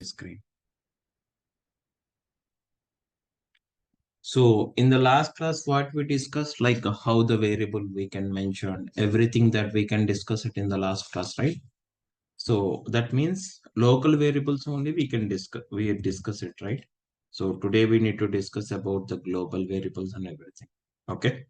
Screen. So in the last class, what we discussed, like how the variable we can mention, everything that we can discuss it in the last class, right? So that means local variables only we discuss it, right? So today we need to discuss about the global variables and everything. Okay.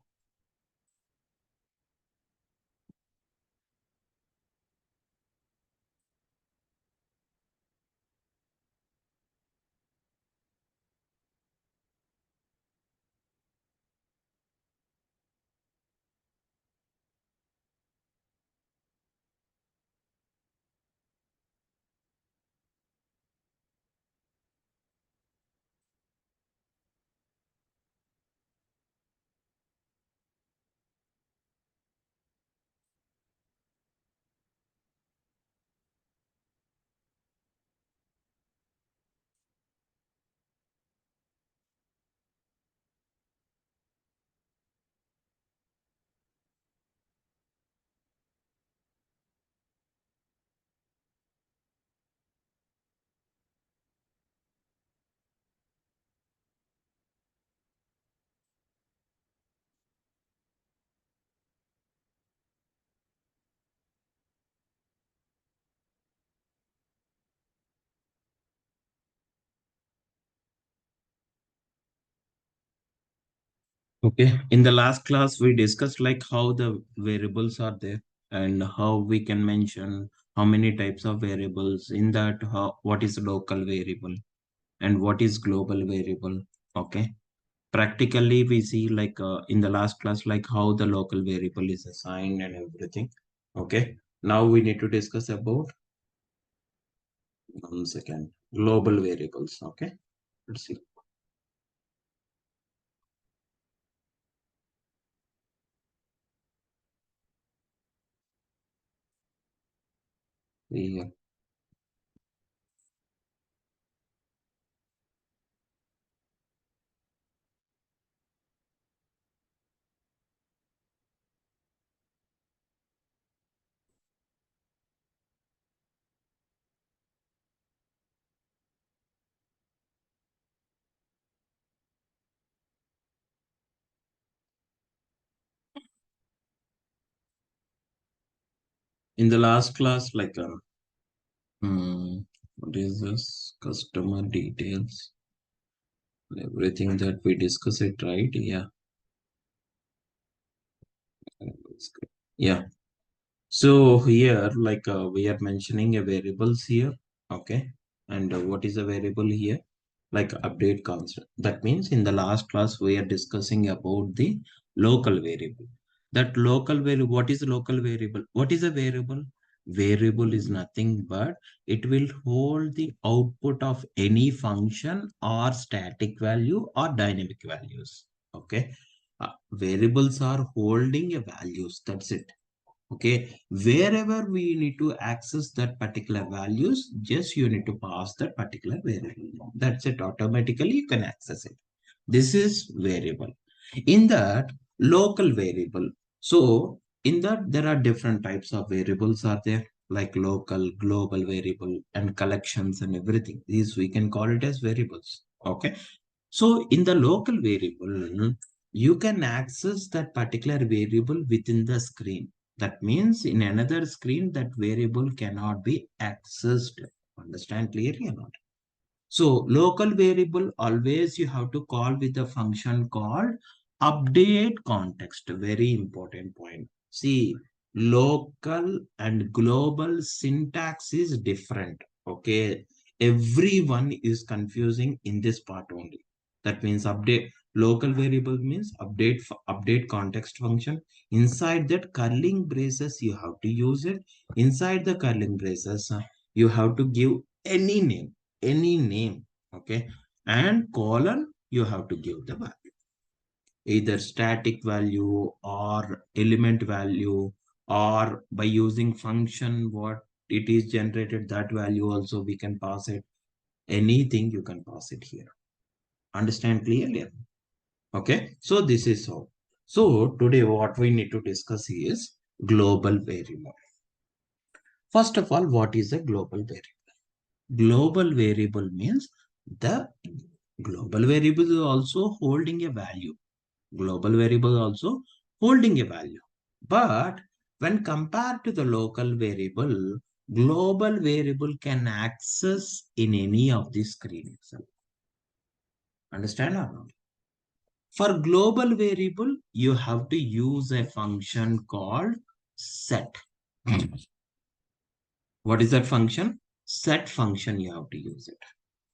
Okay. In the last class, we discussed like how the variables are there and how we can mention how many types of variables in that, what is local variable and what is global variable. Okay. Practically, we see like in the last class, like how the local variable is assigned and everything. Okay. Now we need to discuss about 1 second global variables. Okay. Let's see. Yeah. In the last class, like what is this? Customer details. Everything that we discuss it, right? Yeah. That's good. Yeah. So here, like we are mentioning a variables here. Okay. And what is a variable here? Like update constant. That means in the last class, we are discussing about the local variable. That local variable, what is local variable? What is a variable? Variable is nothing but it will hold the output of any function or static value or dynamic values. Okay. Variables are holding a values. That's it. Okay, wherever we need to access that particular values, just you need to pass that particular variable. That's it. Automatically you can access it. This is variable. In that, local variable. So in that, there are different types of variables are there, like local, global variable, and collections and everything. These we can call it as variables. Okay. So in the local variable, you can access that particular variable within the screen. That means in another screen, that variable cannot be accessed. Understand clearly or not? So local variable, always you have to call with a function called update context. Very important point. See, local and global syntax is different. Okay. Everyone is confusing in this part only. That means update local variable means update context function. Inside that curling braces, you have to use it. Inside the curling braces, you have to give any name. Okay. And colon, you have to give the value, either static value or element value, or by using function what it is generated, that value also we can pass it. Anything you can pass it here. Understand clearly? Okay. So this is how. So today what we need to discuss is global variable. First of all, what is a global variable? Global variable means the global variable is also holding a value. Global variable also holding a value. But when compared to the local variable, global variable can access in any of the screen itself. Understand or not? For global variable, you have to use a function called set. What is that function? Set function, you have to use it.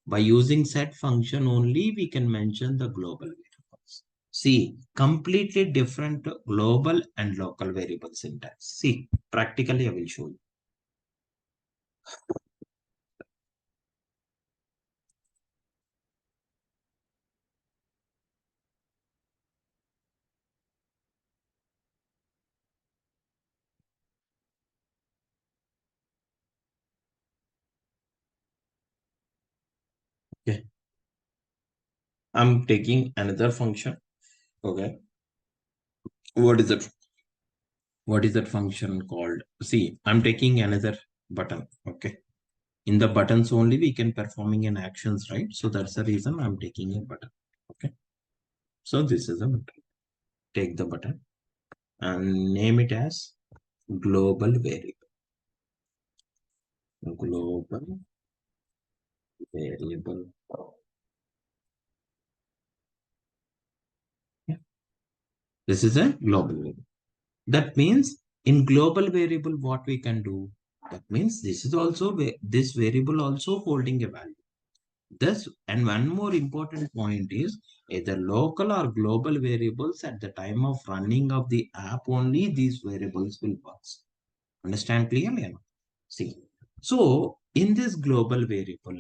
By using set function only, we can mention the global variables. See, completely different global and local variable syntax. See, practically I will show you. Okay. I'm taking another function. Okay. What is it? What is that function called? See, I'm taking another button. Okay. In the buttons only we can performing an actions, right? So that's the reason I'm taking a button. Okay. So this is a button. Take the button and name it as global variable. Global variable. Yeah. This is a global variable. That means in global variable, what we can do? That means this is also this variable also holding a value. This, and one more important point is either local or global variables at the time of running of the app only these variables will work. Understand clearly? Or not? See, so in this global variable,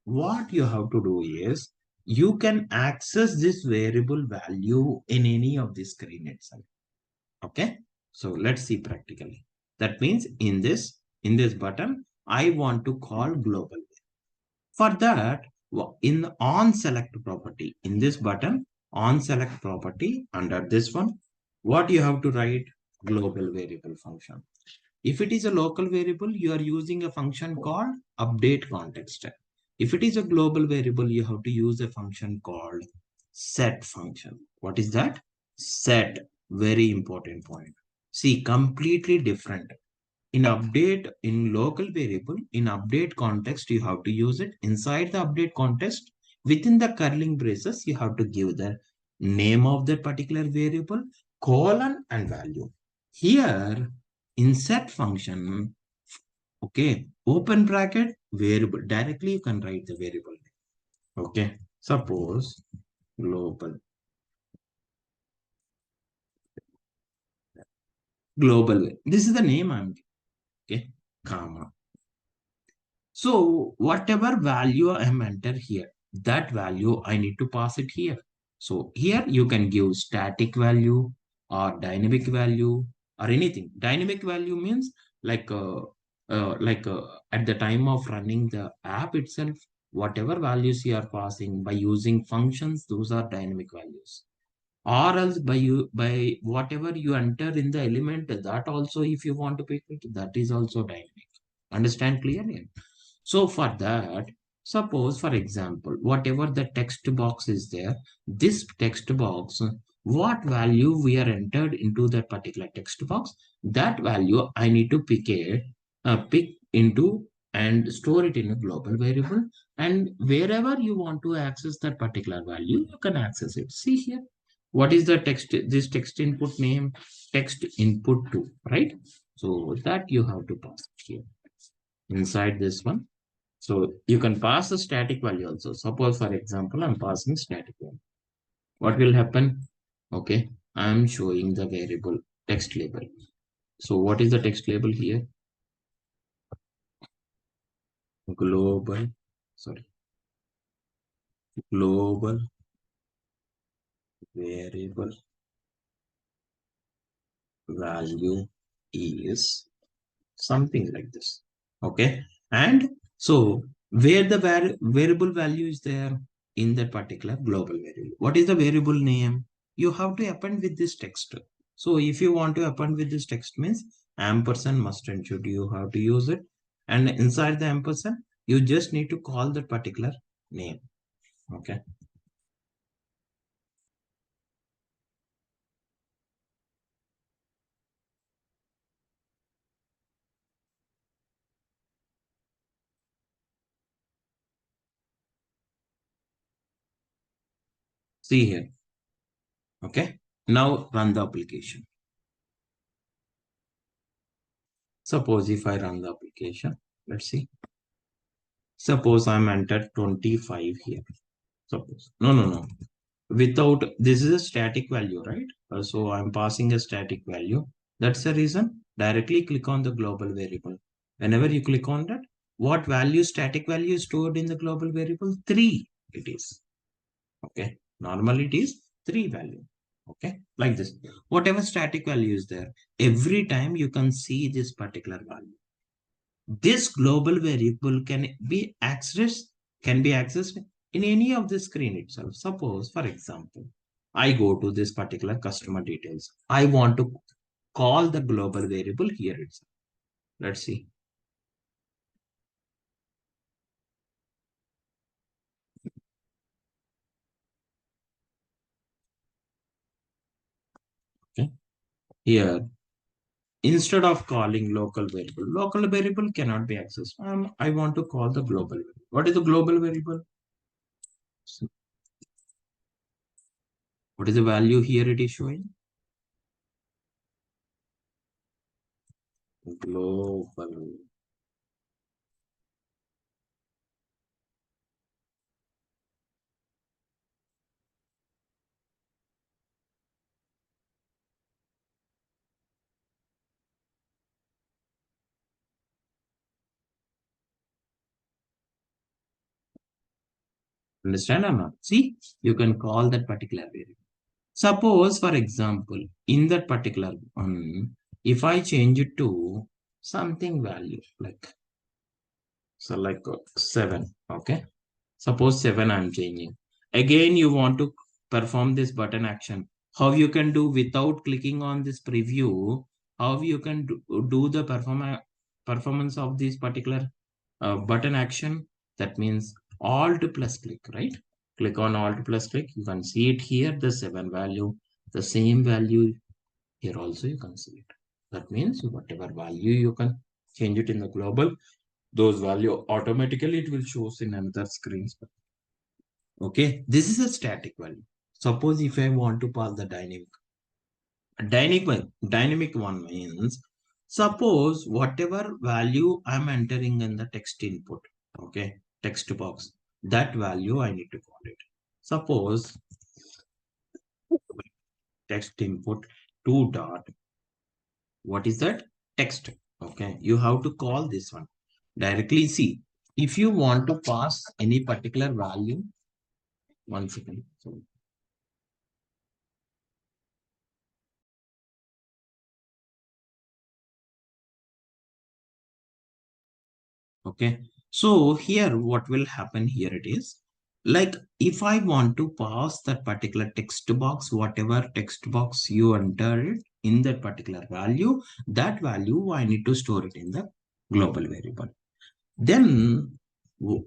what you have to do is you can access this variable value in any of the screen itself. Okay, so let's see practically. That means in this button, I want to call global. For that, in the on select property, in this button, on select property under this one, what you have to write? Global variable function. If it is a local variable, you are using a function called update context. If it is a global variable, you have to use a function called set function. What is that? Set. Very important point. See, completely different. In update, in local variable, in update context, you have to use it. Inside the update context, within the curling braces, you have to give the name of that particular variable, colon and value. Here, in set function, okay, open bracket, variable. Directly you can write the variable. Okay, suppose global. Global. This is the name I'm okay, comma. So whatever value I am enter here, that value I need to pass it here. So here you can give static value or dynamic value or anything. Dynamic value means like at the time of running the app itself, whatever values you are passing by using functions, those are dynamic values. Or else by whatever you enter in the element, that also if you want to pick it, that is also dynamic. Understand clearly? So for that, suppose for example, whatever the text box is there, this text box, what value we are entered into that particular text box, that value I need to pick into and store it in a global variable. And wherever you want to access that particular value, you can access it. See here, what is the text, this text input name, text input to, right? So that you have to pass here inside this one. So you can pass a static value also. Suppose, for example, I'm passing static value. What will happen? Okay, I'm showing the variable text label. So what is the text label here? Global, sorry, global variable value is something like this. Okay, and so where the variable value is there in that particular global variable. What is the variable name? You have to append with this text. So if you want to append with this text means ampersand must and should, you have to use it. And inside the ampersand, You just need to call that particular name. Okay. See here. Okay. Now run the application. Suppose if I run the application, let's see. Suppose I'm entered 25 here. Suppose. No, no, no. Without, this is a static value, right? So I'm passing a static value. That's the reason. Directly click on the global variable. Whenever you click on that, what value, static value is stored in the global variable? 3 it is. Okay. Normally it is 3 value. Okay. Like this. Whatever static value is there, every time you can see this particular value. This global variable can be accessed in any of the screen itself. Suppose, for example, I go to this particular customer details. I want to call the global variable here itself. Let's see. Okay. Here, instead of calling local variable cannot be accessed. I want to call the global variable. What is the global variable? So what is the value here it is showing? Global. Understand or not? See, you can call that particular variable. Suppose, for example, in that particular one, if I change it to something value like 7, okay? Suppose 7 I'm changing. Again, you want to perform this button action. How you can do without clicking on this preview? How you can do the performance of this particular button action? That means Alt plus click, right? Click on Alt plus click. You can see it here, the 7 value, the same value here also you can see it. That means whatever value you can change it in the global, those value automatically it will shows in another screen. Okay, this is a static value. Suppose if I want to pass the dynamic one means suppose whatever value I'm entering in the text input, okay, text box, that value I need to call it. Suppose text input 2 dot, what is that? Text. Okay, you have to call this one directly. See, if you want to pass any particular value, one second. So, okay, so here what will happen here it is like if I want to pass that particular text box, whatever text box you entered in that particular value, that value I need to store it in the global variable. Then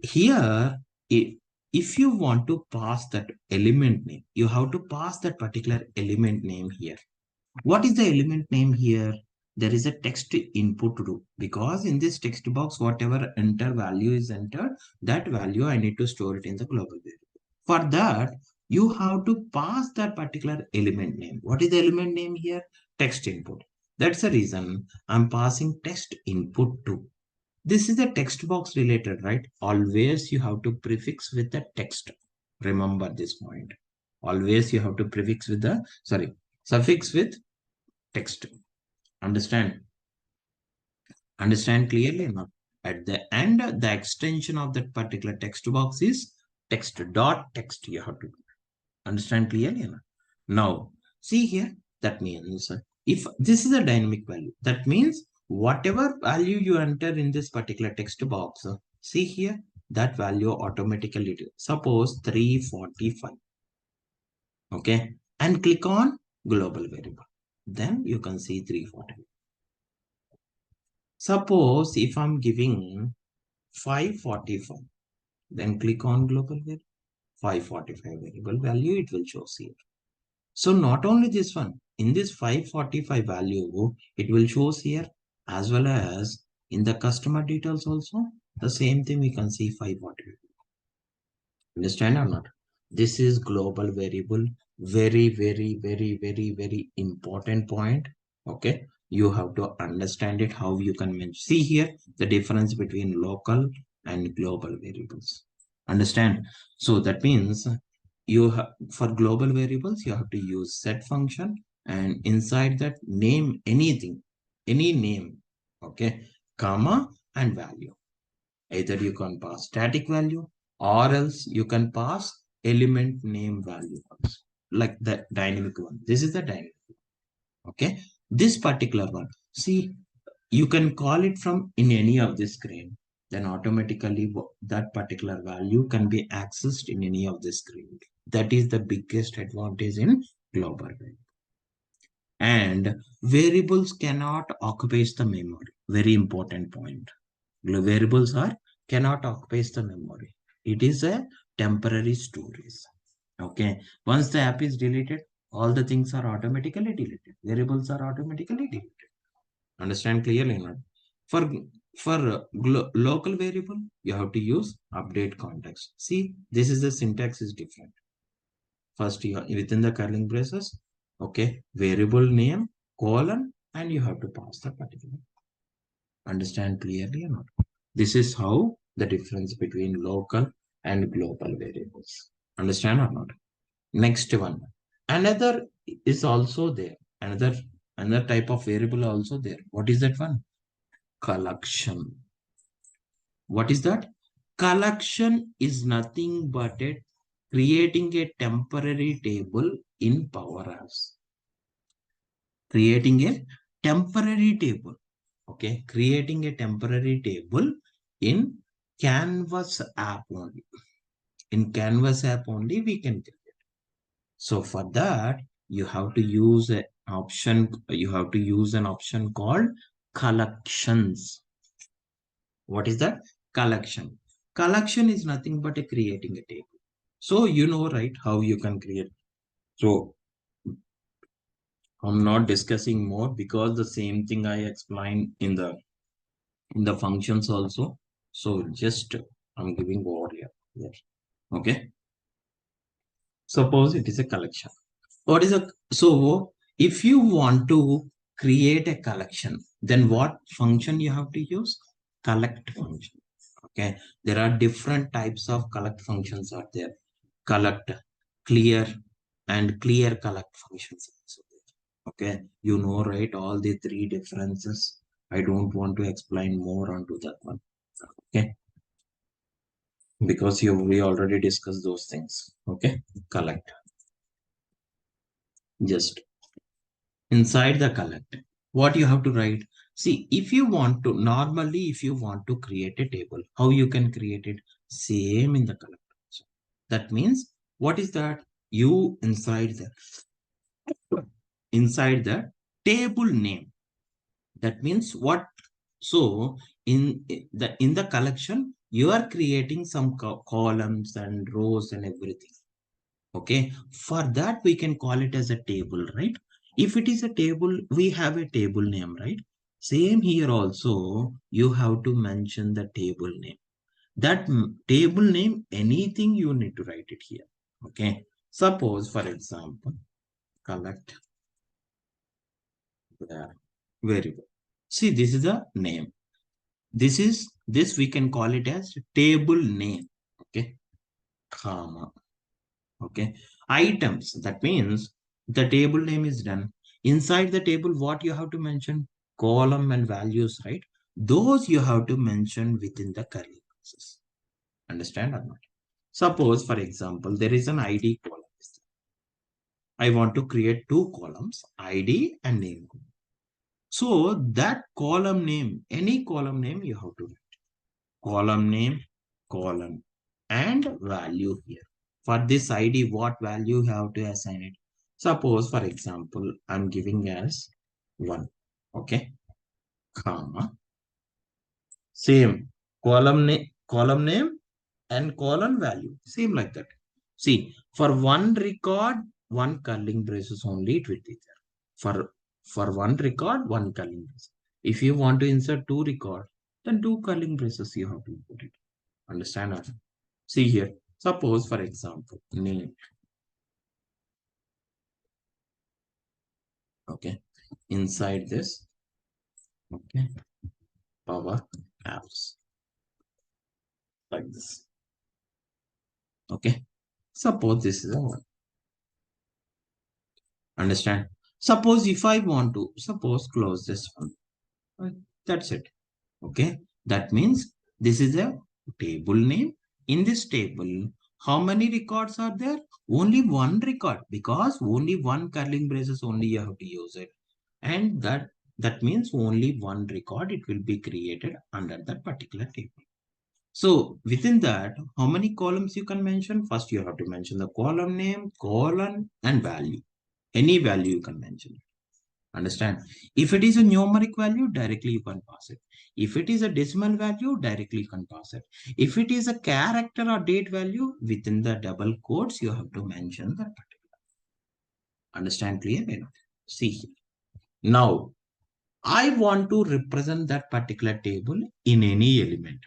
here, if you want to pass that element name, you have to pass that particular element name here. What is the element name here? There is a text input to do because in this text box, whatever enter value is entered, that value I need to store it in the global variable. For that, you have to pass that particular element name. What is the element name here? Text input. That's the reason I'm passing text input to. This is a text box related, right? Always you have to prefix with the text. Remember this point. Always you have to prefix with the, sorry, suffix with text. Understand? Understand clearly enough. At the end, the extension of that particular text box is text dot text. You have to understand clearly enough. Now, see here, that means if this is a dynamic value, that means whatever value you enter in this particular text box, see here, that value automatically, suppose 345, okay, and click on global variable. Then you can see 340. Suppose if I'm giving 545. Then click on global variable. 545 variable value, it will show here. So not only this one, in this 545 value, it will show here as well as in the customer details also. The same thing we can see 545. Understand or not? This is global variable. Very, very, very, very, very important point. Okay. You have to understand it, how you can mention. See here the difference between local and global variables. Understand? So that means you have, for global variables, you have to use set function, and inside that name anything, any name, okay, comma and value. Either you can pass static value or else you can pass element name value like the dynamic one. This is the dynamic. Okay. This particular one. See, you can call it from in any of this screen. Then automatically that particular value can be accessed in any of the screen. That is the biggest advantage in global variable. And variables cannot occupy the memory. Very important point. Variables are cannot occupy the memory. It is a temporary storage. Okay. Once the app is deleted, all the things are automatically deleted. Variables are automatically deleted. Understand clearly or not? For local variable, you have to use update context. See, this is the syntax is different. First, you within the curling braces, okay, variable name, colon, and you have to pass the particular. Understand clearly or not? This is how the difference between local and global variables. Understand or not? Next one. Another is also there. Another type of variable also there. What is that one? Collection. What is that? Collection is nothing but creating a temporary table in Power Apps. Creating a temporary table. Okay, creating a temporary table in Canvas app only. In Canvas app only we can create. So for that, you have to use an option. You have to use an option called collections. What is that? Collection. Collection is nothing but creating a table. So you know, right, how you can create. So I'm not discussing more because the same thing I explained in the functions also. So just I'm giving over here. Yes. Okay. Suppose it is a collection. What is a so if you want to create a collection, then what function you have to use? Collect function. Okay. There are different types of collect functions are there. Collect, clear, and clear collect functions also there. Okay. You know, right? All the three differences. I don't want to explain more onto that one. Okay. Because we already discussed those things. Okay. Collect. Just inside the collect, what you have to write. See, if you want to normally, if you want to create a table, how you can create it? Same in the collect. That means what is that? You inside the table name. That means what? So in the collection, you are creating some columns and rows and everything. Okay, for that we can call it as a table, right? If it is a table, we have a table name, right? Same here also, you have to mention the table name. That table name, anything you need to write it here. Okay, suppose for example, collect the variable. See, this is the name. This we can call it as table name. Okay, comma. Okay, items, that means the table name is done. Inside the table, what you have to mention? Column and values, right? Those you have to mention within the curly braces. Understand or not? Suppose for example, there is an id column. I want to create two columns, id and name. So that column name, any column name, you have to write column name, column, and value here. For this id, what value you have to assign it? Suppose for example, I'm giving as 1. Okay, comma, same. column name and column value. Same like that. See, for one record, one curling braces only it will be there. For one record, one curling brace. If you want to insert two record, then two curling braces you have to put it. Understand that? See here. Suppose, for example, name. Okay. Inside this, okay, power apps like this. Okay. Suppose this is a one. Understand? Suppose if I want to, suppose close this one. That's it. Okay. That means this is a table name. In this table, how many records are there? Only one record, because only one curling braces only you have to use it. And that means only one record it will be created under that particular table. So within that, how many columns you can mention? First, you have to mention the column name, column, and value. Any value you can mention. Understand? If it is a numeric value, directly you can pass it. If it is a decimal value, directly you can pass it. If it is a character or date value, within the double quotes, you have to mention that particular. Understand clearly? See here. Now, I want to represent that particular table in any element.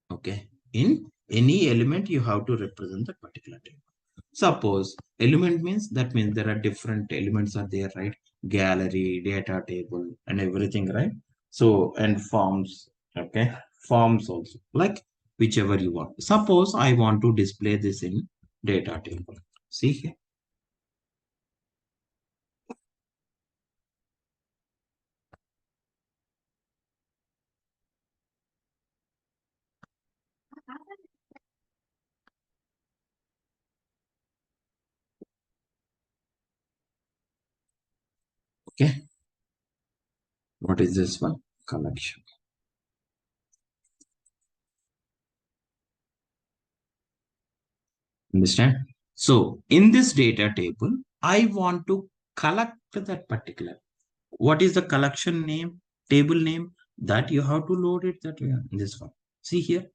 Okay. In any element, you have to represent that particular table. Suppose element means that means there are different elements are there, right? Gallery, data table, and everything, right? So, and forms, okay? Forms also, like whichever you want. Suppose I want to display this in data table. See here. Okay. What is this one? Collection. Understand? So in this data table, I want to collect that particular. What is the collection name, table name? That you have to load it that way in this one. See here,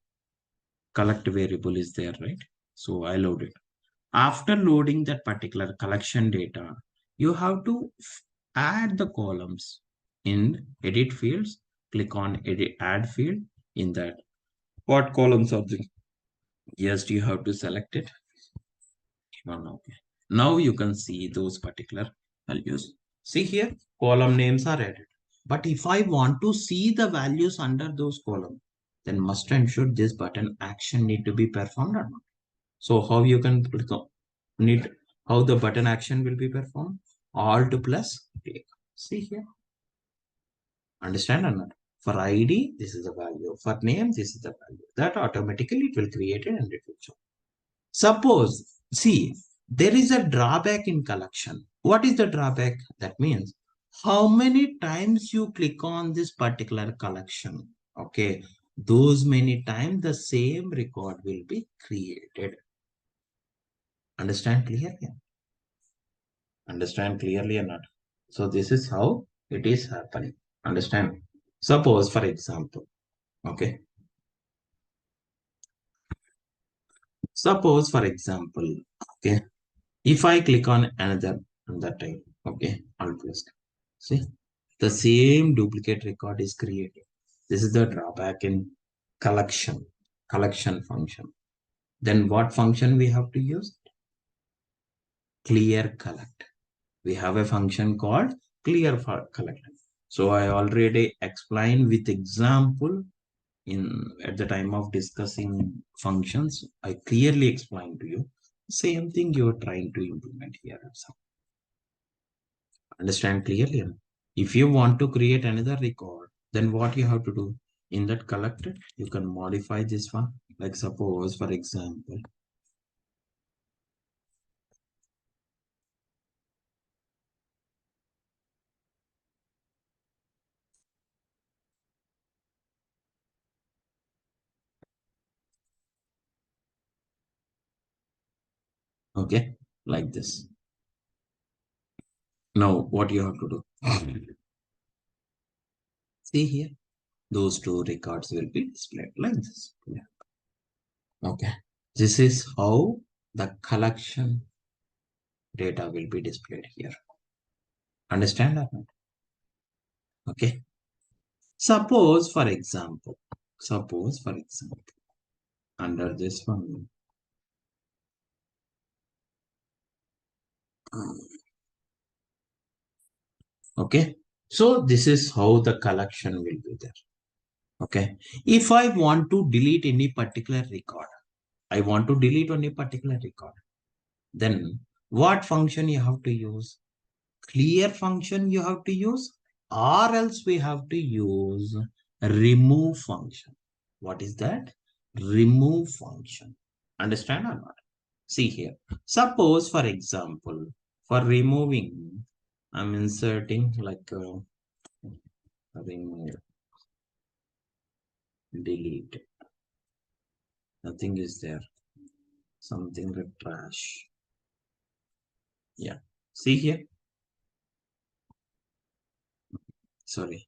collect variable is there, right? So I load it. After loading that particular collection data, you have to add the columns in edit fields. Click on edit add field in that. What columns are there? Yes, you have to select it. Okay. Now you can see those particular values. See here, column names are added. But if I want to see the values under those columns, then must and should this button action need to be performed or not? So how you can click on need how the button action will be performed? Alt plus click. See here. Understand or not? For ID, this is the value. For name, this is the value. That automatically it will create it and it will show. Suppose, see, there is a drawback in collection. What is the drawback? That means how many times you click on this particular collection. Okay, those many times the same record will be created. Understand clearly? Understand clearly or not? So this is how it is happening. Understand? Suppose, for example, okay. Suppose, for example, okay. If I click on another that time, okay, Alt plus. See, the same duplicate record is created. This is the drawback in collection function. Then what function we have to use? Clear collect. We have a function called clear collect. So I already explained with example in at the time of discussing functions. I clearly explained to you. Same thing you are trying to implement here. Understand clearly? If you want to create another record, then what you have to do? In that collected, you can modify this one. Like suppose, for example, okay, like this. Now, what you have to do? See here. those two records will be displayed like this. Yeah. Okay. This is how the collection data will be displayed here. Understand or not? Okay. Suppose for example, under this one, okay. So this is how the collection will be there. Okay. If I want to delete any particular record, I want to delete any particular record, then what function you have to use? Clear function you have to use, or else we have to use remove function. What is that? Remove function. Understand or not? See here. Suppose, for example, for removing, I'm inserting like remove, delete. Nothing is there. Something like trash. Yeah. See here. Sorry.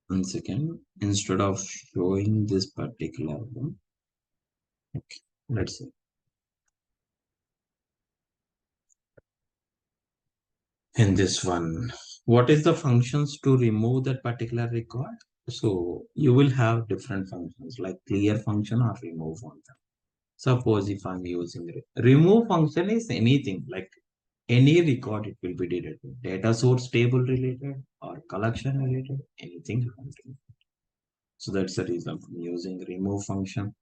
One second. Instead of showing this particular one, okay, let's see. In this one, what is the functions to remove that particular record? So you will have different functions like clear function or remove function. Suppose if I'm using remove function is anything like any record it will be deleted. Data source table related or collection related, anything you can do. So that's the reason for using remove function.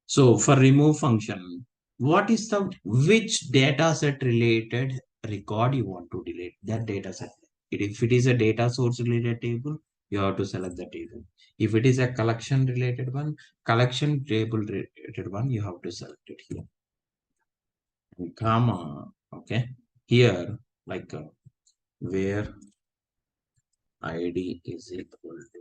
So for remove function, what is the which data set related record you want to delete? That data set. If it is a data source related table, you have to select the table. If it is a collection related one, collection table related one, you have to select it here. And comma, okay. Here, like where ID is equal to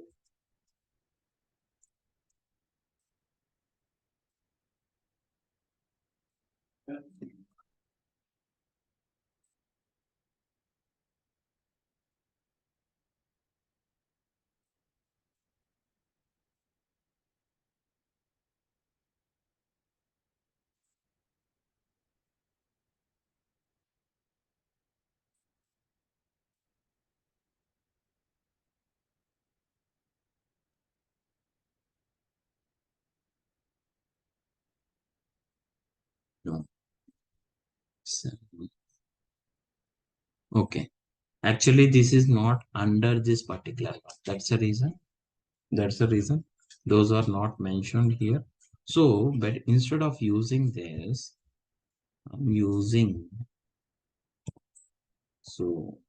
no. Okay. Actually, this is not under this particular one. That's the reason. That's the reason. Those are not mentioned here. So, but instead of using this, I'm using,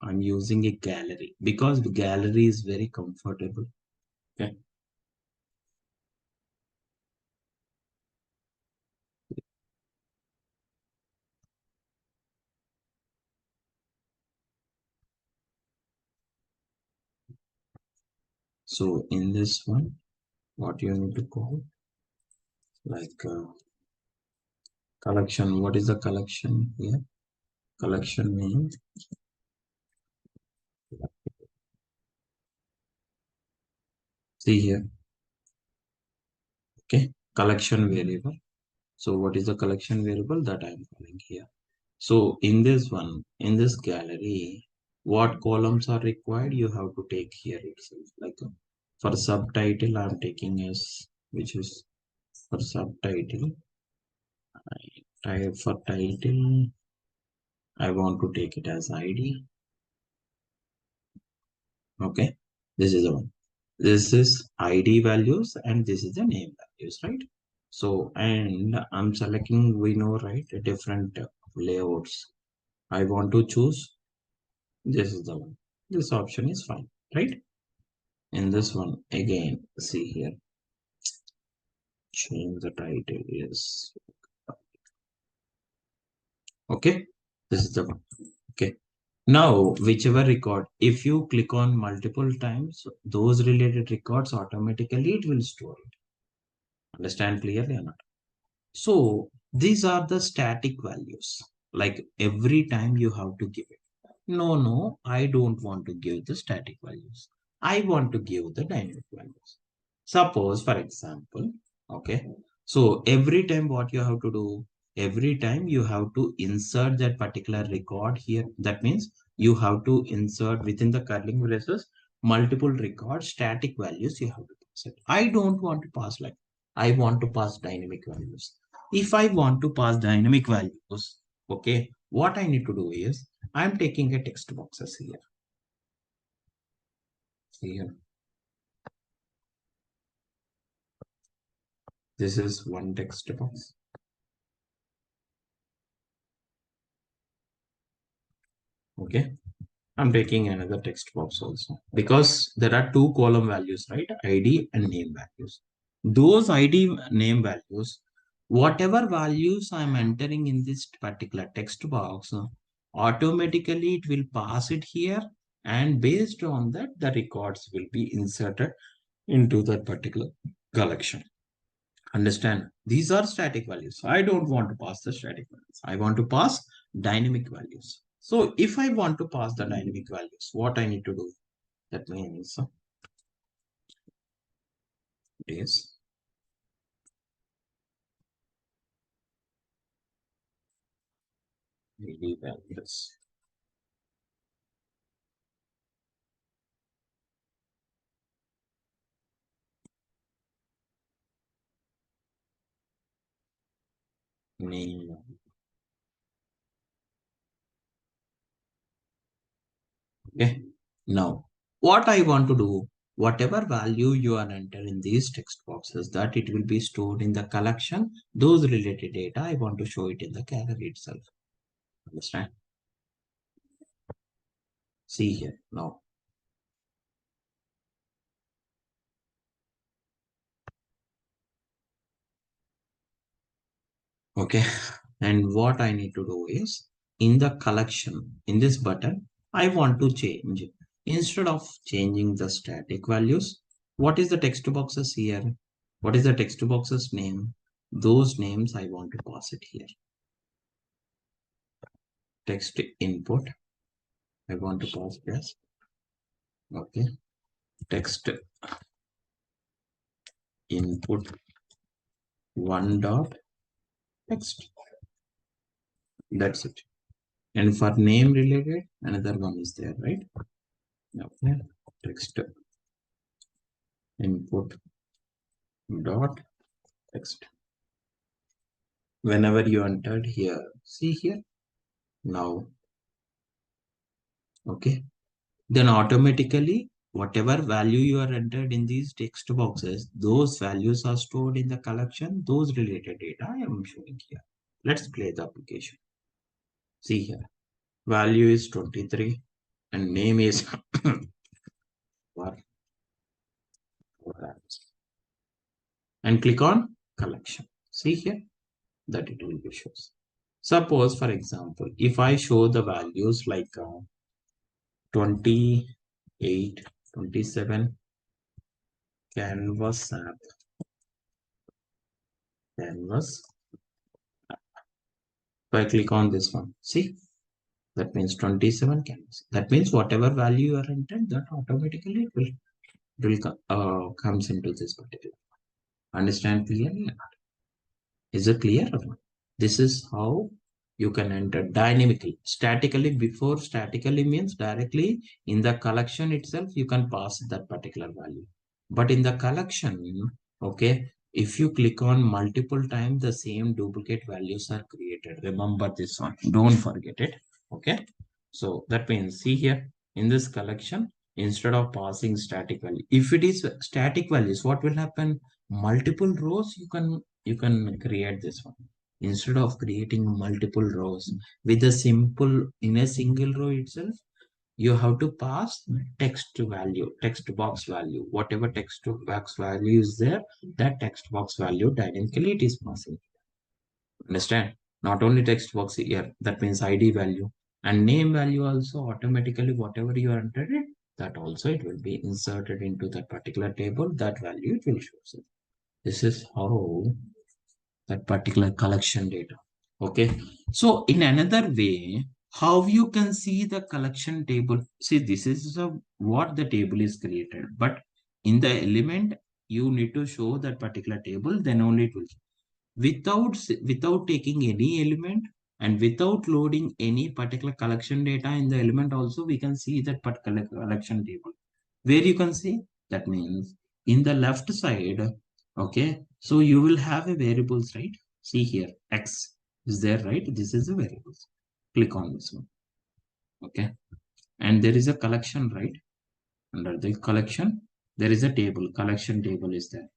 I'm using a gallery because the gallery is very comfortable. Okay. So in this one, what you need to call like collection. What is the collection here? Collection name. See here. Okay. Collection variable. So what is the collection variable that I'm calling here? So in this one, in this gallery, what columns are required? You have to take here itself. Like for subtitle, I'm taking as which is for subtitle. Type for title, I want to take it as ID. Okay, this is the one. This is ID values and this is the name values, right? So and I'm selecting, we know, right, different layouts. I want to choose. This is the one. This option is fine, right? In this one, again, see here, change the title. Yes. Okay. This is the one. Okay. Now whichever record, if you click on multiple times, those related records automatically it will store it. Understand clearly or not? So these are the static values. Like every time you have to give it. No, I don't want to give the static values. I want to give the dynamic values. Suppose, for example, okay. So every time what you have to do, every time you have to insert that particular record here. That means you have to insert within the curling braces multiple record static values you have to pass it. I don't want to pass like I want to pass dynamic values. If I want to pass dynamic values, okay, what I need to do is I'm taking a text boxes here. Here, this is one text box. Okay, I'm taking another text box also because there are two column values, right? ID and name values. Those ID name values, whatever values I'm entering in this particular text box, automatically it will pass it here, and based on that, the records will be inserted into that particular collection. Understand? These are static values. I don't want to pass the static values. I want to pass dynamic values. So if I want to pass the dynamic values, what I need to do? That means is id values name. Okay. Now, what I want to do, whatever value you are entering in these text boxes, that it will be stored in the collection. Those related data, I want to show it in the gallery itself. Understand? See here now. Okay. And what I need to do is in the collection, in this button, I want to change. Instead of changing the static values, what is the text boxes here? What is the text boxes name? Those names I want to pass it here. Text input. I want to pass this. Okay. Text input one dot text. That's it. And for name related, another one is there, right? Okay. Text input dot text. Whenever you entered here, see here now, okay, then automatically whatever value you are entered in these text boxes, those values are stored in the collection. Those related data I am showing here. Let's play the application. See here, value is 23 and name is for and click on collection. See here that it will be shows. Suppose for example, if I show the values like 28, 27, canvas app, canvas. If I click on this one, see, that means 27 canvas. That means whatever value you are entered, that automatically will comes into this particular. Understand clearly? Is it clear or not? This is how you can enter dynamically. Statically, before statically means directly in the collection itself, you can pass that particular value. But in the collection, okay, if you click on multiple times, the same duplicate values are created. Remember this one. Don't forget it. Okay. So that means see here in this collection, instead of passing static value, if it is static values, what will happen? Multiple rows, you can create this one. Instead of creating multiple rows with a simple in a single row itself, you have to pass text value, text box value, whatever text box value is there, that text box value dynamically it is passing. Understand? Not only text box here, that means ID value. And name value also automatically whatever you entered it, that also it will be inserted into that particular table. That value it will show. So this is how that particular collection data. Okay. So in another way, how you can see the collection table. See, this is what the table is created. But in the element, you need to show that particular table, then only it will. Without taking any element and without loading any particular collection data in the element also, we can see that particular collection table. Where you can see, that means in the left side, okay, so you will have a variables, right? See here, X is there, right? This is a variables. Click on this one, okay? And there is a collection, right? Under the collection, there is a table, collection table is there.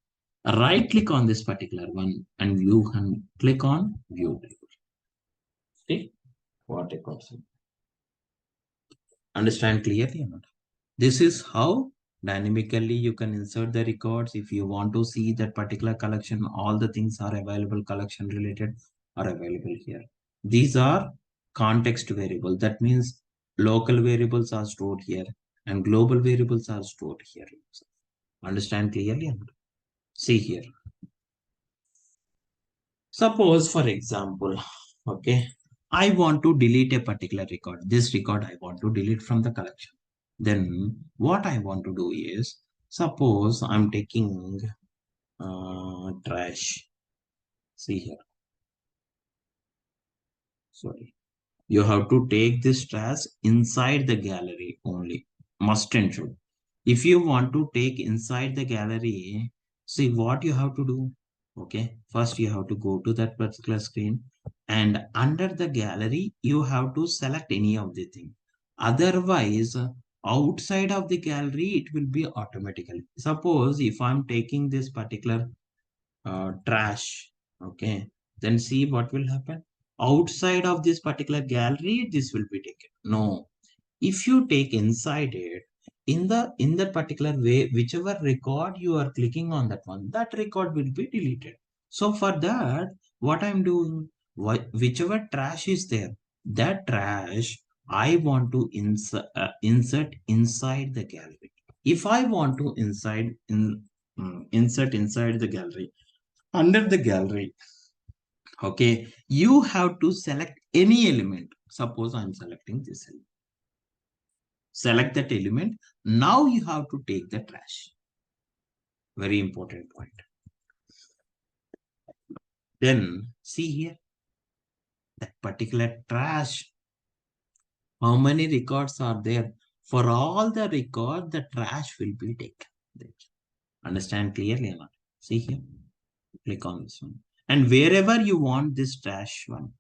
Right click on this particular one and you can click on view table. See what a concept. Understand clearly or not? This is how dynamically you can insert the records. If you want to see that particular collection, all the things are available, collection related are available here. These are context variable. That means local variables are stored here and global variables are stored here. Understand clearly or not? See here. Suppose, for example, okay, I want to delete a particular record. This record I want to delete from the collection. Then what I want to do is, suppose I'm taking trash. See here. Sorry. You have to take this trash inside the gallery only. Must and should. If you want to take inside the gallery, see what you have to do. Okay. First, you have to go to that particular screen and under the gallery, you have to select any of the thing. Otherwise, outside of the gallery, it will be automatically. Suppose if I'm taking this particular trash, okay, then see what will happen. Outside of this particular gallery, this will be taken. No, if you take inside it, in that particular way, whichever record you are clicking on that one, that record will be deleted. So for that, what I'm doing, whichever trash is there, that trash I want to insert inside the gallery. If I want to insert inside the gallery, under the gallery, okay, you have to select any element. Suppose I'm selecting this element. Select that element. Now you have to take the trash. Very important point. Then see here, that particular trash. How many records are there? For all the record, the trash will be taken. Understand clearly or not? See here. Click on this one. And wherever you want this trash one,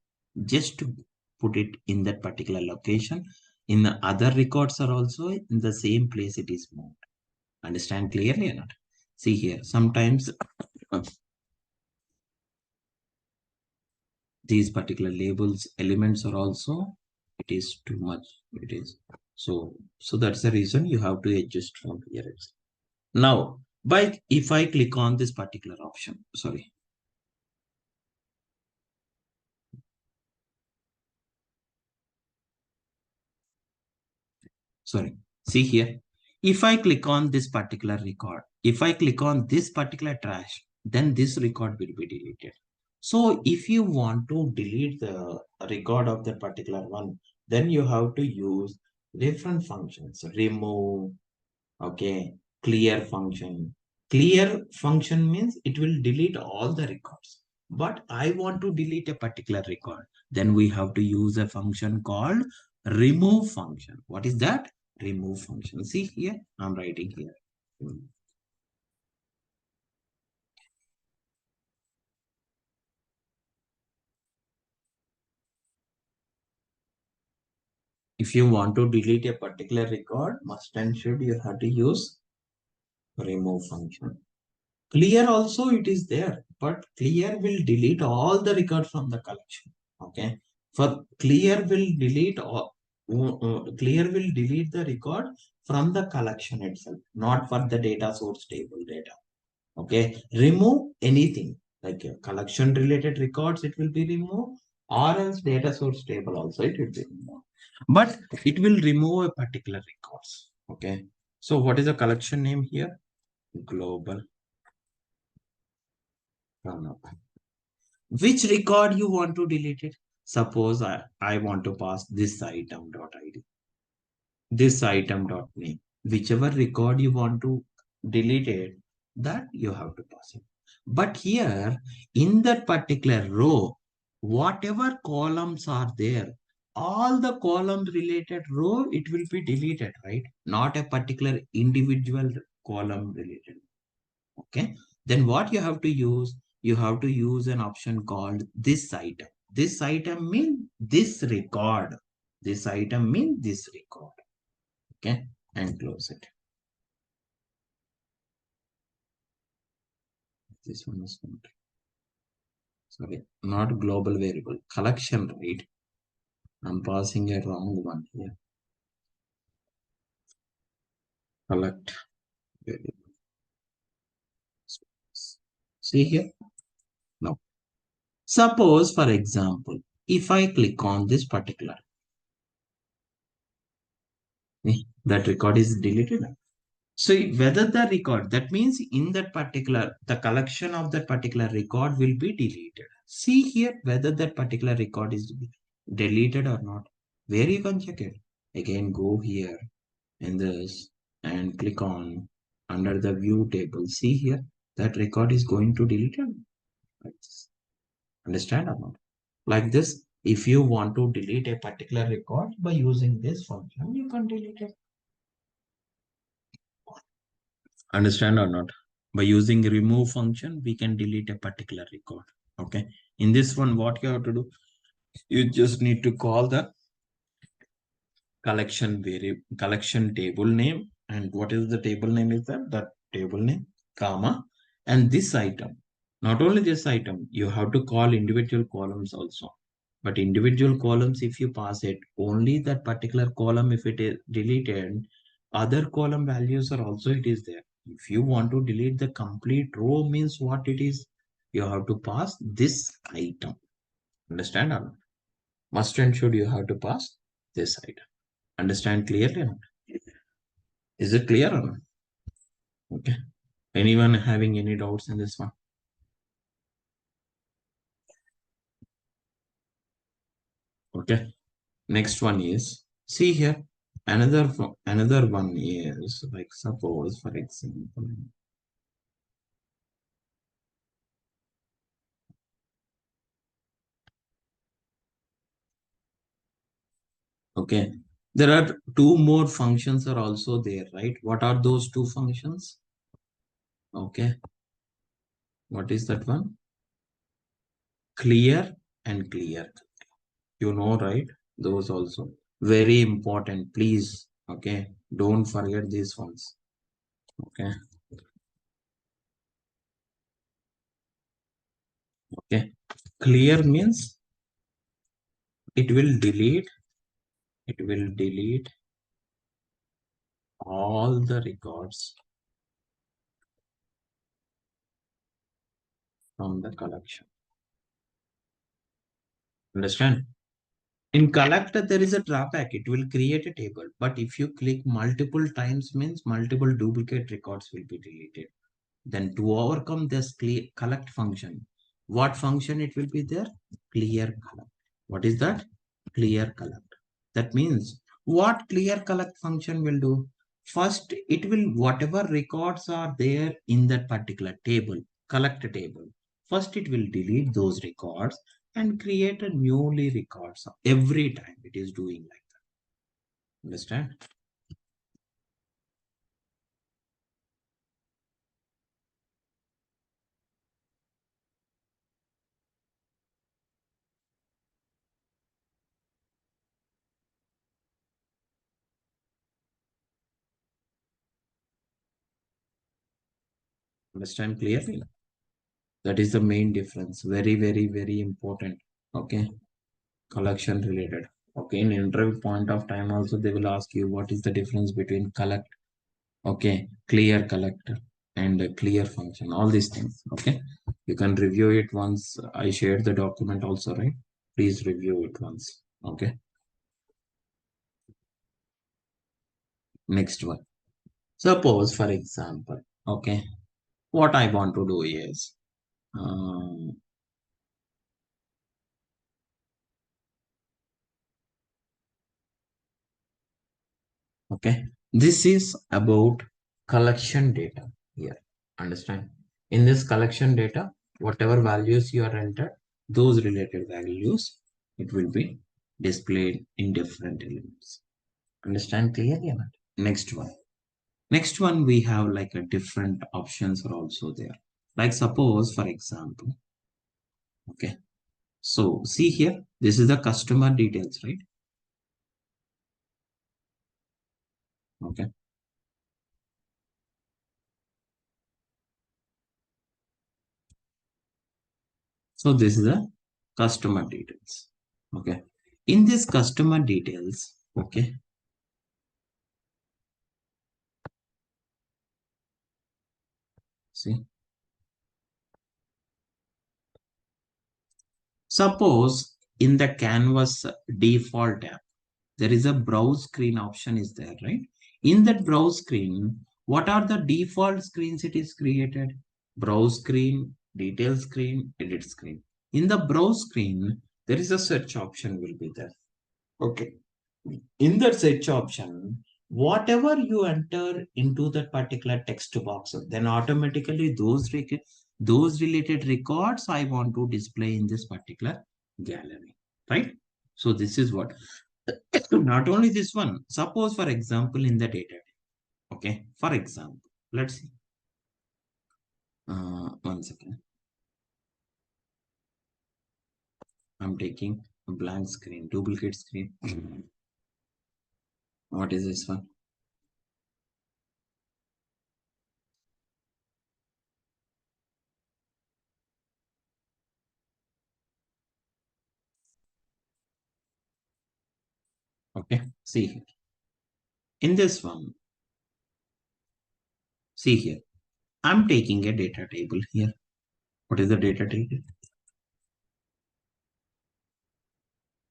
just to put it in that particular location. In the other records are also in the same place it is moved. Understand clearly or not? See here, sometimes these particular labels elements are also, it is too much. It is. So that's the reason you have to adjust from here. Now, if I click on this particular option, sorry. Sorry, see here. If I click on this particular record, if I click on this particular trash, then this record will be deleted. So if you want to delete the record of that particular one, then you have to use different functions. Remove, okay, clear function. Clear function means it will delete all the records. But I want to delete a particular record. Then we have to use a function called remove function. What is that? Remove function. See here, I'm writing here. If you want to delete a particular record, must and should you have to use remove function. Clear also it is there, but clear will delete all the records from the collection. Okay. For clear will delete all, clear will delete the record from the collection itself, not for the data source table data. Okay. Remove anything like collection related records, it will be removed, or else data source table also it will be removed. but it will remove a particular records. Okay. So what is the collection name here? Global turnover. Which record you want to delete it? Suppose I want to pass this item dot id, this item dot name. Whichever record you want to delete it, that you have to pass it. But here in that particular row, whatever columns are there, all the columns related row, it will be deleted, right? Not a particular individual column related. Okay, then what you have to use, you have to use an option called this item. This item mean this record, this item mean this record. Okay, and close it. This one is not, sorry, not global variable, collection, right? I'm passing a wrong one here. Collect variable. See here. Now suppose for example, if I click on this particular, that record is deleted. So whether the record, that means in that particular, the collection of that particular record will be deleted. See here whether that particular record is deleted or not. Where you can check it. Again, go here in this and click on under the view table. See here, that record is going to delete it. Like this. Understand or not? Like this, if you want to delete a particular record by using this function, you can delete it. Understand or not? By using remove function, we can delete a particular record. Okay. In this one, what you have to do, you just need to call the collection variable, collection table name. And what is the table name is that? The table name, comma, and this item. Not only this item, you have to call individual columns also. But individual columns, if you pass it, only that particular column, if it is deleted, other column values are also it is there. If you want to delete the complete row, means what it is, you have to pass this item. Understand or not? Must and should you have to pass this item. Understand clearly or not? Is it clear or not? Okay. Anyone having any doubts in this one? Okay. Next one is, see here, another one is like, suppose for example, okay, there are two more functions are also there, right? What are those two functions? Okay, what is that one? Clear and clear. You know, right? Those also very important. Please, okay, don't forget these ones. Okay, okay. Clear means it will delete. It will delete all the records from the collection. Understand? In collect, there is a drawback. It will create a table. But if you click multiple times, means multiple duplicate records will be deleted. Then to overcome this collect function, what function it will be there? Clear collect. What is that? Clear collect. That means what clear collect function will do? First, it will whatever records are there in that particular table, collect table. First, it will delete those records and create a newly records every time it is doing like that. Understand? Understand clearly? That is the main difference. Very, very, very important. Okay. Collection related. Okay. In interview point of time also, they will ask you what is the difference between collect, okay, clear collect and a clear function. All these things. Okay. You can review it once. I shared the document also, right? Please review it once. Okay. Next one. Suppose, for example, okay, what I want to do is, um, okay, this is about collection data here. Understand? In this collection data, whatever values you are entered, those related values, it will be displayed in different elements. Understand clearly or not? Next one. Next one, we have like a different options are also there. Like suppose, for example, okay. So see here, this is the customer details, right? Okay. So this is the customer details. Okay. In this customer details, okay. See, suppose in the canvas default tab, there is a browse screen option is there, right? In that browse screen, what are the default screens it is created? Browse screen, detail screen, edit screen. In the browse screen, there is a search option will be there. Okay. In that search option, whatever you enter into that particular text box, then automatically those related records I want to display in this particular gallery, right? So this is what. Not only this one. Suppose, for example, in the data, okay. For example, let's see. One second. I'm taking a blank screen, duplicate screen. What is this one? Okay. See here. In this one, see here. I'm taking a data table here. What is the data table?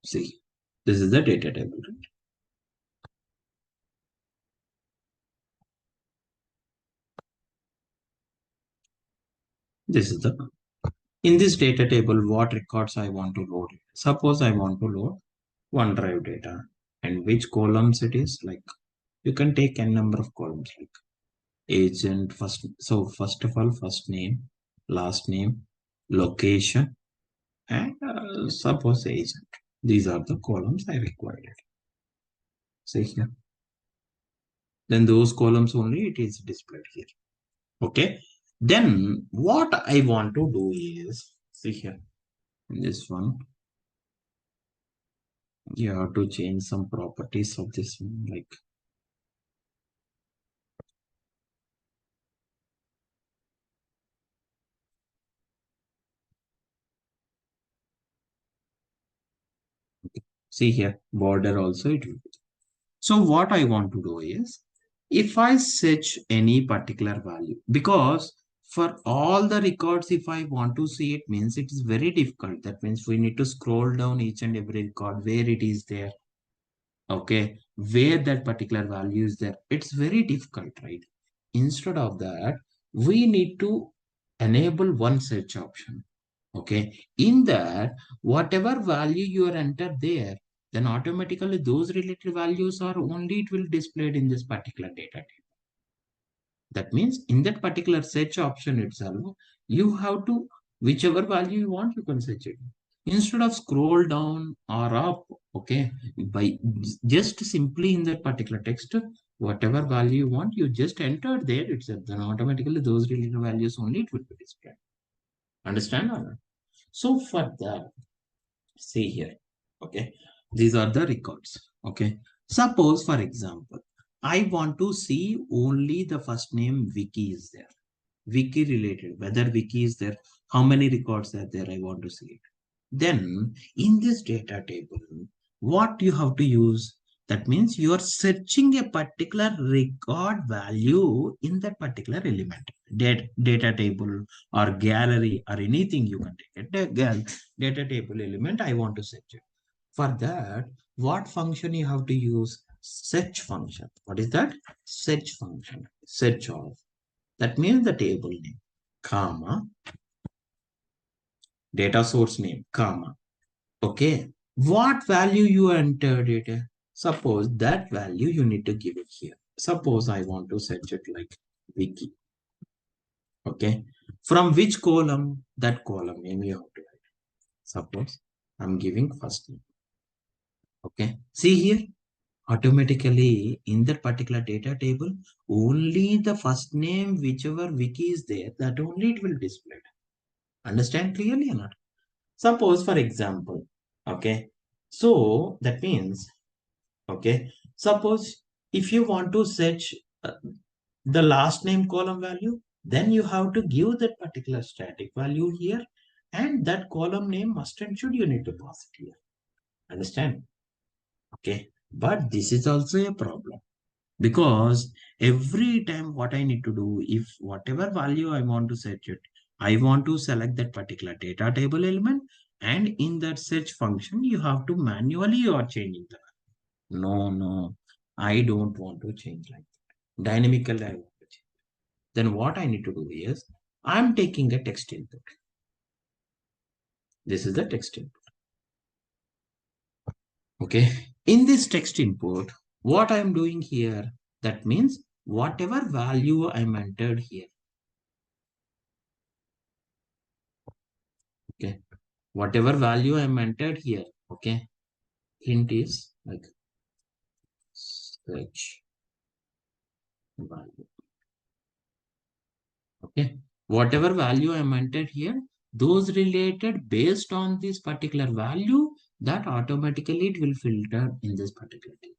See, this is the data table. Right? This is the in this data table, what records I want to load. Suppose I want to load OneDrive data and which columns it is. Like you can take n number of columns like agent first. So first of all, first name, last name, location, and suppose agent. These are the columns I required. See here. Then those columns only it is displayed here. Okay. Then what I want to do is, see here, in this one, you have to change some properties of this one, like, see here, border also it will be. So what I want to do is, if I search any particular value, because for all the records, if I want to see it means it is very difficult. That means we need to scroll down each and every record where it is there. Okay, where that particular value is there. It's very difficult, right? Instead of that, we need to enable one search option. Okay, in that, whatever value you are entered there, then automatically those related values are only it will displayed in this particular data table. That means in that particular search option itself, you have to, whichever value you want, you can search it. Instead of scroll down or up, okay, by just simply in that particular text, whatever value you want, you just enter there itself. Then automatically those related values only it will be displayed. Understand or not? So for that, see here, okay, these are the records. Okay, suppose for example, I want to see only the first name Vicky is there, Wiki related, whether Wiki is there, how many records are there, I want to see it. Then in this data table, what you have to use, that means you are searching a particular record value in that particular element, data table or gallery or anything you can take it. Data table element, I want to search it. For that, what function you have to use? search function. What is that? Search function. Search of. That means the table name, comma, data source name, comma. Okay. What value you entered it? Suppose that value you need to give it here. Suppose I want to search it like wiki. Okay. From which column? That column name you have to write. Suppose I'm giving first name. Okay. See here. Automatically in that particular data table, only the first name, whichever wiki is there, that only it will display. Understand clearly or not? Suppose for example, okay, so that means, okay, suppose if you want to search the last name column value, then you have to give that particular static value here, and that column name must and should you need to pass it here. Understand? Okay, but this is also a problem. Because every time what I need to do, if whatever value I want to search it, I want to select that particular data table element, and in that search function, you have to manually you are changing the value. No, I don't want to change like that. Dynamically, I want to change. Then what I need to do is, I'm taking a text input. This is the text input. Okay. In this text input, what I'm doing here, that means whatever value I'm entered here. Okay. Whatever value I'm entered here. Okay. Hint is like search value. Okay. Whatever value I'm entered here, those related based on this particular value, that automatically it will filter in this particular table.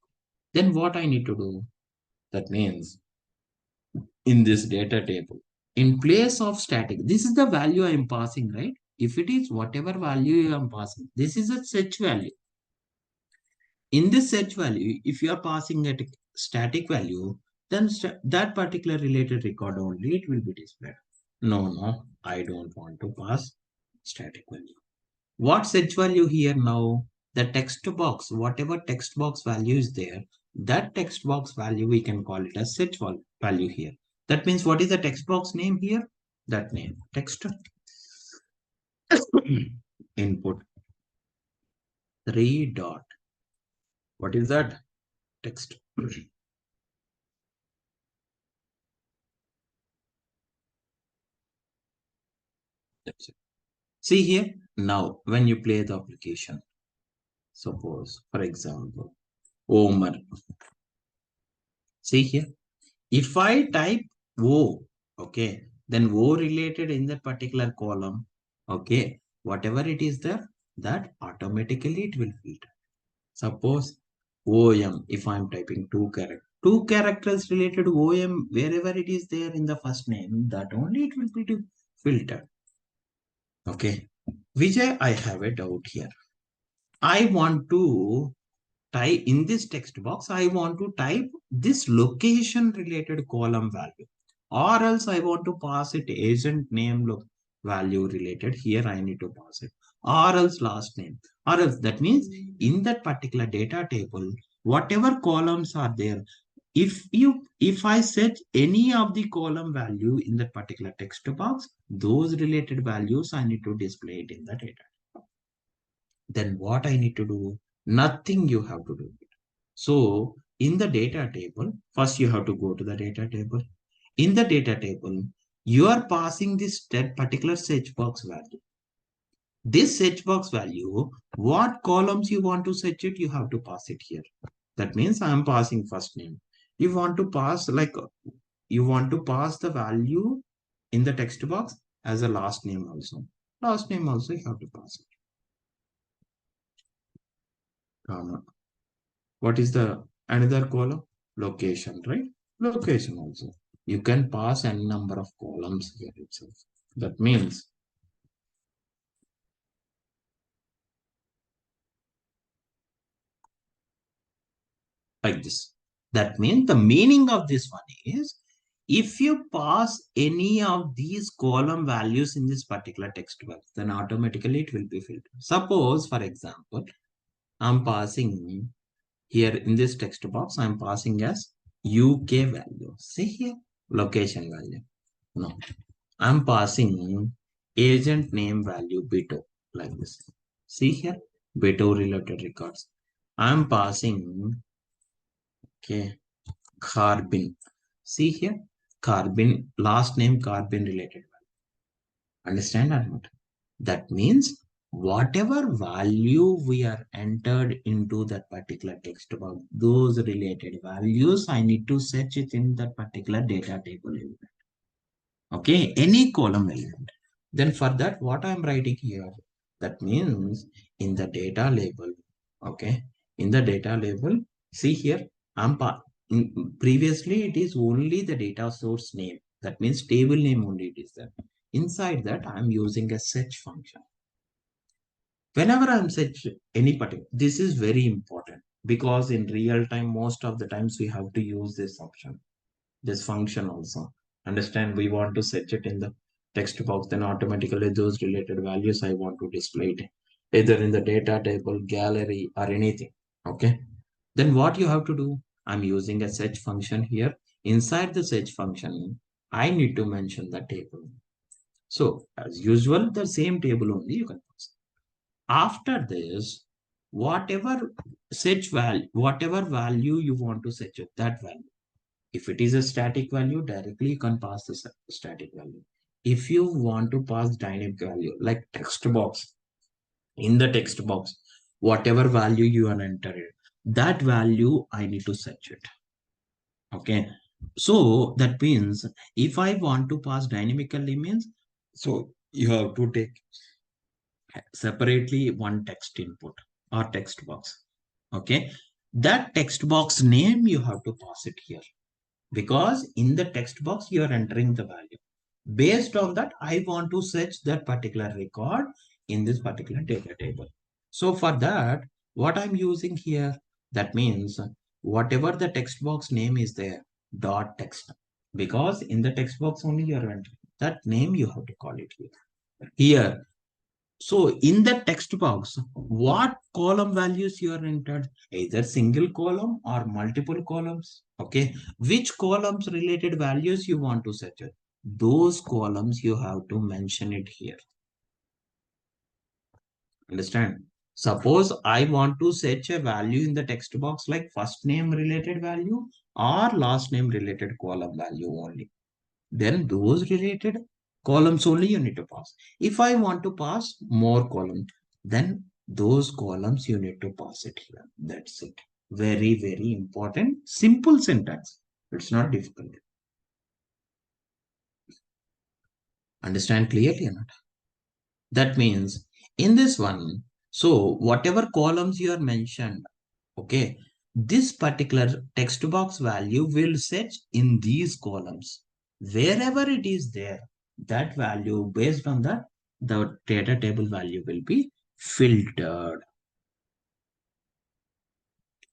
Then what I need to do? That means in this data table, in place of static, this is the value I am passing, right? If it is whatever value I am passing, this is a search value. In this search value, if you are passing a static value, then that particular related record only it will be displayed. No, I don't want to pass static value. What search value here now? The text box, whatever text box value is there, that text box value we can call it as search value here. That means what is the text box name here? That name, text input 3 dot. What is that? Text. That's it. See here, now when you play the application, suppose, for example, Omer. See here, if I type O, okay, then O related in that particular column, okay, whatever it is there, that automatically it will filter. Suppose OM, if I'm typing two characters related to OM, wherever it is there in the first name, that only it will be to filter. Okay, Vijay, I have a doubt here. I want to type in this text box, I want to type this location related column value, or else I want to pass it agent name value related. Here I need to pass it, or else last name, or else that means in that particular data table, whatever columns are there, if I set any of the column value in that particular text box, those related values I need to display it in the data. Then what I need to do? Nothing you have to do. So in the data table, first you have to go to the data table. In the data table, you are passing this particular search box value. This search box value, what columns you want to search it, you have to pass it here. That means I am passing first name. You want to pass you want to pass the value in the text box as a last name also. Last name also you have to pass it. What is the another column? Location, right? Location also. You can pass any number of columns here itself. That means like this. That means the meaning of this one is if you pass any of these column values in this particular text box, then automatically it will be filtered. Suppose, for example, I'm passing Here in this text box, I'm passing as UK value. See here, location value. No, I'm passing agent name value Beto like this. See here, Beto related records. I'm passing, okay, Carbon. See here, Carbon, last name Carbon related. Understand or not? That means whatever value we are entered into that particular text box, those related values, I need to search it in that particular data table element. Okay, any column element. Then for that, what I'm writing here, that means in the data label, okay, in the data label, see here, previously it is only the data source name. That means table name only it is there. Inside that, I'm using a search function. Whenever I'm search any particular, this is very important because in real time, most of the times we have to use this option, this function also. Understand, we want to search it in the text box, then automatically those related values I want to display it either in the data table, gallery, or anything. Okay. Then what you have to do, I'm using a search function here. Inside the search function, I need to mention the table. So as usual, the same table only you can pass. After this, whatever value you want to search it, that value. If it is a static value, directly you can pass the static value. If you want to pass dynamic value, like text box, in the text box, whatever value you are entering, that value I need to search it. Okay. So that means if I want to pass dynamically means, so you have to take separately one text input or text box. Okay. That text box name you have to pass it here because in the text box you are entering the value. Based on that, I want to search that particular record in this particular data table. So for that, what I'm using here, that means whatever the text box name is there, dot text. Because in the text box only you are entering that name, you have to call it here. Here, so in the text box, what column values you are entered? Either single column or multiple columns. Okay. Which columns related values you want to search? Those columns you have to mention it here. Understand? Suppose I want to search a value in the text box like first name related value or last name related column value only. Then those related columns only you need to pass. If I want to pass more columns, then those columns you need to pass it here. That's it. Very, very important. Simple syntax. It's not difficult. Understand clearly or not? That means in this one, so whatever columns you are mentioned, okay, this particular text box value will set in these columns. Wherever it is there, that value based on that, the data table value will be filtered.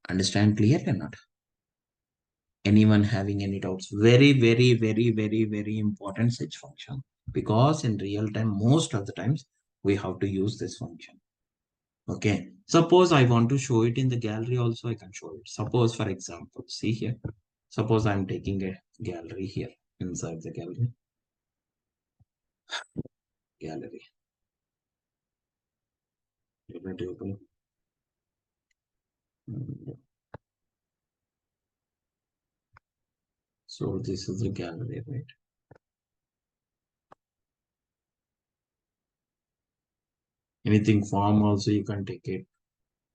Understand clearly or not? Anyone having any doubts? Very, very, very, very, very important search function because in real time, most of the times we have to use this function. Okay. Suppose I want to show it in the gallery also, I can show it. Suppose, for example, see here. Suppose I'm taking a gallery here inside the gallery. Gallery. Table. So this is the gallery, right? Anything form also you can take it.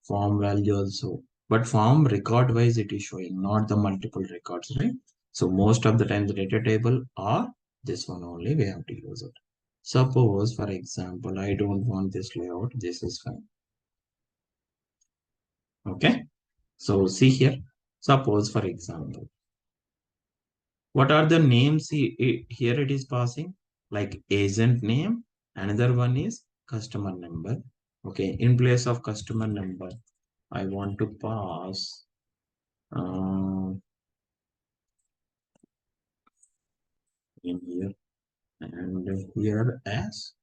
Form value also. But form record wise it is showing, not the multiple records, right? So most of the time the data table or this one only we have to use it. Suppose, for example, I don't want this layout. This is fine. Okay. So see here. Suppose, for example, what are the names here it is passing? Like agent name. Another one is customer number. Okay. In place of customer number, I want to pass in here and here as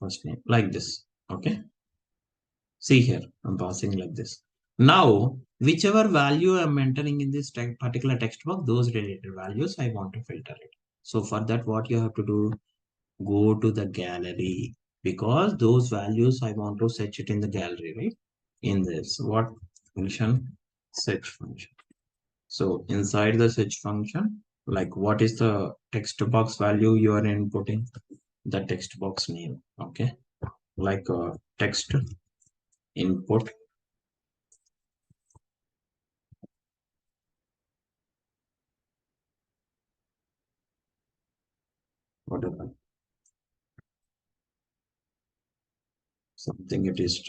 first name, like this. Okay. See here, I'm passing like this. Now, whichever value I'm entering in this particular text box, those related values, I want to filter it. So for that, what you have to do, go to the gallery, because those values I want to search it in the gallery, right? In this, what function? Search function. So inside the search function, like what is the text box value you are inputting? The text box name. Okay. Like text input, whatever, something it is.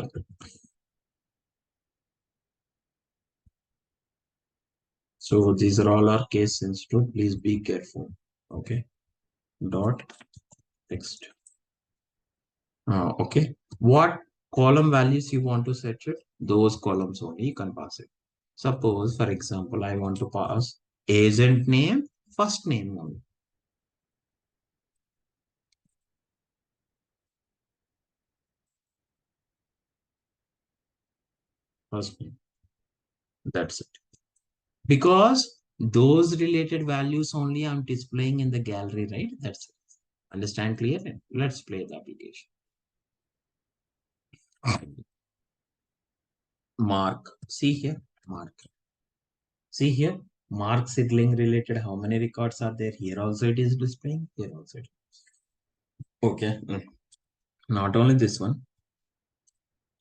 So these are all our case sensitive. Please be careful. Okay. Dot text. Okay. What column values you want to set it? Those columns only you can pass it. Suppose, for example, I want to pass agent name, first name only. First name. That's it. Because those related values only I'm displaying in the gallery, right? That's it. Understand clear? Let's play the application. Mark. See here. Mark. See here. Mark sibling related. How many records are there? Here also it is displaying. Here also. Okay. Not only this one.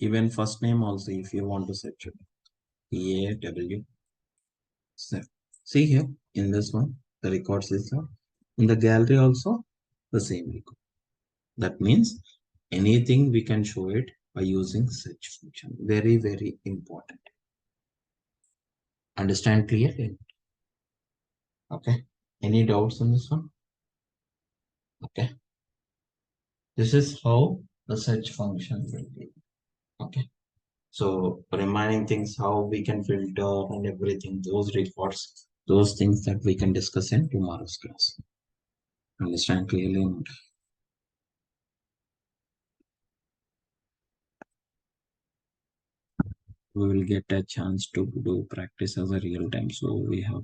Even first name also, if you want to search it. A-W. See here. In this one, the records is there. In the gallery also, the same record. That means anything we can show it by using search function. Very, very important. Understand clearly? Okay. Any doubts on this one? Okay. This is how the search function will be. Okay. So remaining things, how we can filter and everything, those reports, those things that we can discuss in tomorrow's class. Understand clearly? We will get a chance to do practice as a real time. So we have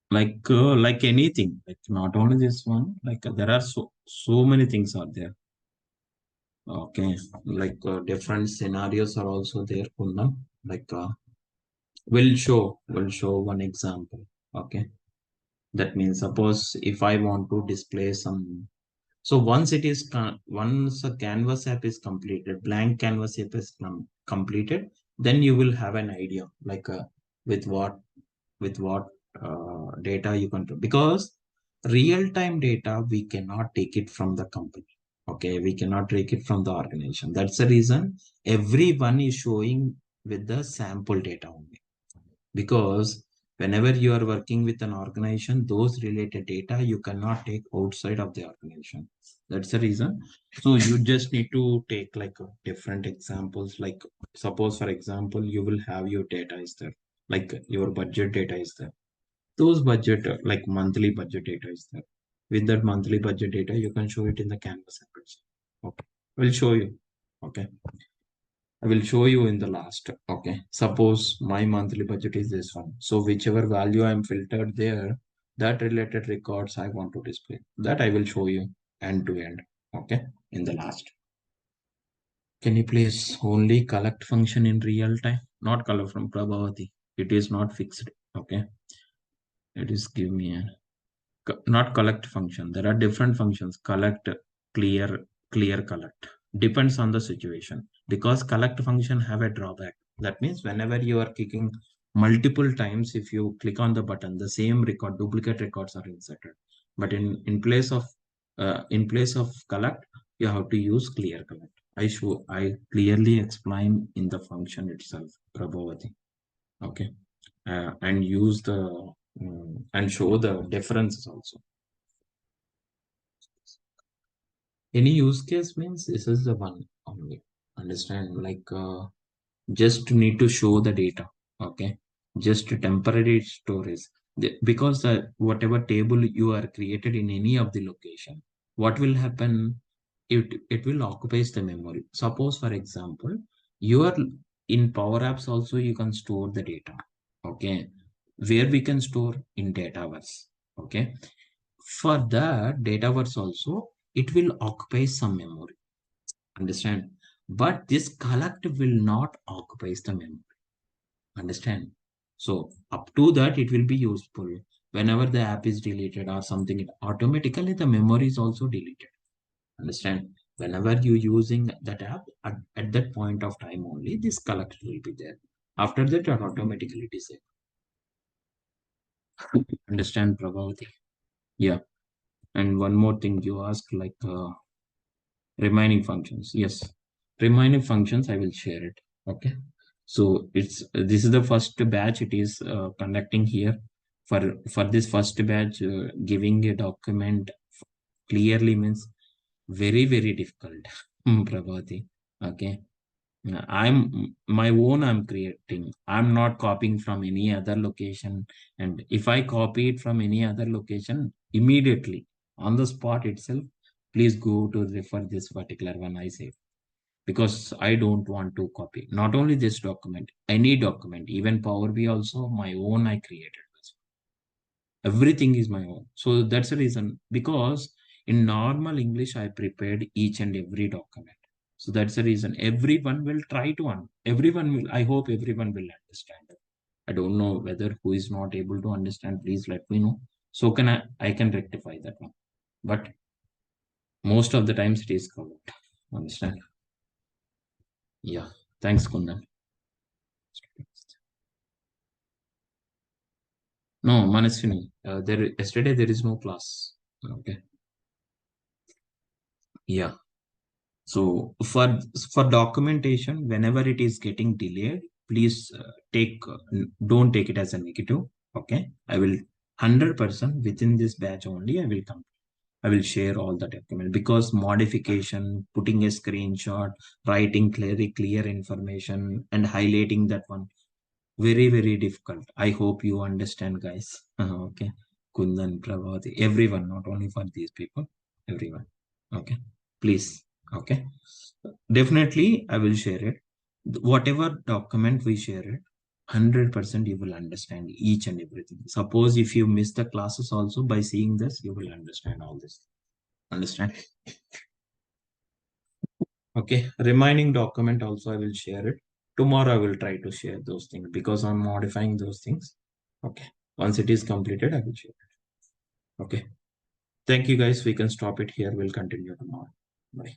like anything, like not only this one, like there are so many things are there. Okay, like different scenarios are also there, Kundan. Like we'll show one example. Okay, that means suppose if I want to display some. So once it is once a canvas app is completed, blank canvas app is completed, then you will have an idea like with what with what data you can do, because real time data we cannot take it from the company. Okay, we cannot take it from the organization. That's the reason everyone is showing with the sample data only, because whenever you are working with an organization, those related data you cannot take outside of the organization. That's the reason. So you just need to take like different examples, like suppose for example you will have your data is there, like your budget data is there, those budget like monthly budget data is there. With that monthly budget data you can show it in the canvas apps. Okay, we'll show you. Okay, I will show you in the last. Okay, suppose my monthly budget is this one. So whichever value I'm filtered there, that related records I want to display. That I will show you end to end. Okay, in the last. Can you please only collect function in real time? Not color from Prabhavati. It is not fixed. Okay, it is give me a not collect function. There are different functions. Collect, clear, clear, collect. Depends on the situation, because collect function have a drawback. That means whenever you are clicking multiple times, if you click on the button, the same record, duplicate records are inserted. But in place of collect, you have to use clear collect. I clearly explain in the function itself, Prabhavati. Okay, and use the and show the differences also. Any use case means this is the one only. Understand? Like just need to show the data. Okay, just temporary storage. Because whatever table you are created in any of the location, what will happen? It will occupies the memory. Suppose, for example, you are in Power Apps also you can store the data. Okay, where we can store in Dataverse. Okay, for that Dataverse also it will occupy some memory. Understand? But this collect will not occupy the memory. Understand? So up to that, it will be useful. Whenever the app is deleted or something, automatically the memory is also deleted. Understand? Whenever you using that app, at that point of time only, this collect will be there. After that, it automatically disable. Understand, Prabhavati? Yeah. And one more thing you asked, like remaining functions. Yes, remaining functions, I will share it. Okay. So this is the first batch it is conducting here. For this first batch, giving a document clearly means very difficult. Prabhati. Okay. I'm creating. I'm not copying from any other location. And if I copy it from any other location, immediately on the spot itself, please go to refer this particular one I say. Because I don't want to copy. Not only this document, any document, even Power BI also my own I created. Everything is my own. So that's the reason. Because in normal English, I prepared each and every document. So that's the reason everyone will try to everyone will. I hope everyone will understand it. I don't know whether who is not able to understand. Please let me know. So can I can rectify that one. But most of the times it is covered. Understand? Yeah. Thanks, Kundan. No, Manaswini. There yesterday there is no class. Okay. Yeah. So for documentation, whenever it is getting delayed, please don't take it as a negative. Okay, I will 100% within this batch only. I will share all the document because modification, putting a screenshot, writing clear information, and highlighting that one very difficult. I hope you understand, guys. Okay, Kundan, Pravati, everyone, not only for these people, everyone. Okay, please. Okay, definitely I will share it. Whatever document we share it, 100% you will understand each and everything. Suppose if you miss the classes also by seeing this, you will understand all this. Understand? Okay, remaining document also I will share it. Tomorrow I will try to share those things because I'm modifying those things. Okay, once it is completed, I will share it. Okay, thank you guys. We can stop it here. We'll continue tomorrow. Bye.